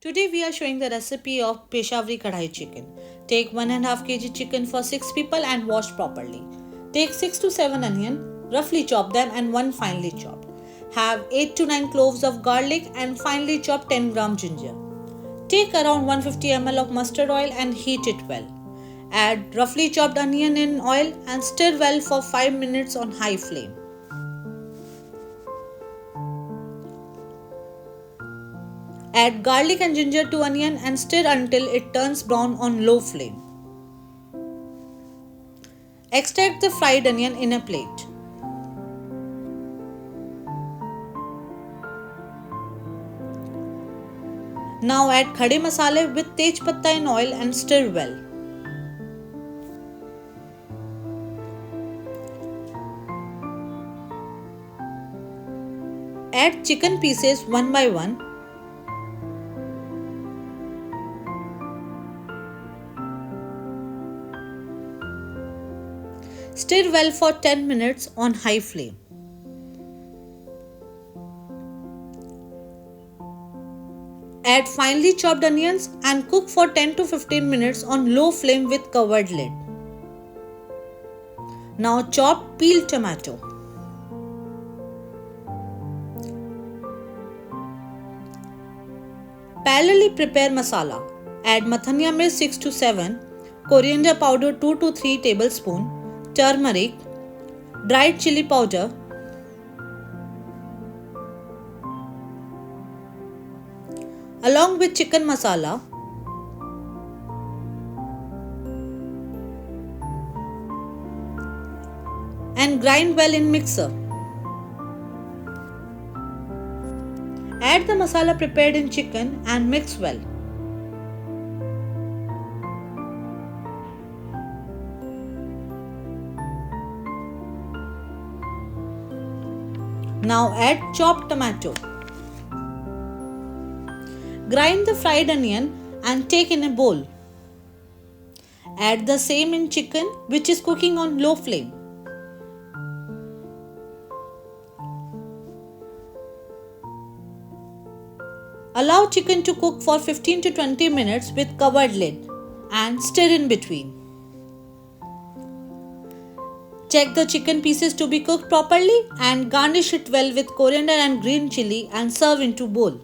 Today we are showing the recipe of Peshawari Kadai chicken. Take 1.5 kg chicken for 6 people and wash properly. Take 6 to 7 onion, roughly chop them and 1 finely chopped. Have 8 to 9 cloves of garlic and finely chopped 10 gram ginger. Take around 150 ml of mustard oil and heat it well. Add roughly chopped onion in oil and stir well for 5 minutes on high flame. Add garlic and ginger to onion and stir until it turns brown on low flame. Extract the fried onion in a plate. Now add Khade Masala with TejPata in oil and stir well. Add chicken pieces one by one. Stir well for 10 minutes on high flame. Add finely chopped onions and cook for 10 to 15 minutes on low flame with covered lid. Now chop peeled tomato. Parallelly prepare masala. Add Mathania Mirch 6 to 7, Coriander Powder 2 to 3 tablespoons, Turmeric, dried chilli powder, along with chicken masala, and grind well in mixer. Add the masala prepared in chicken and mix well. Now add chopped tomato. Grind the fried onion and take in a bowl. Add the same in chicken which is cooking on low flame. Allow chicken to cook for 15 to 20 minutes with covered lid and stir in between. Check the chicken pieces to be cooked properly and garnish it well with coriander and green chilli and serve into bowl.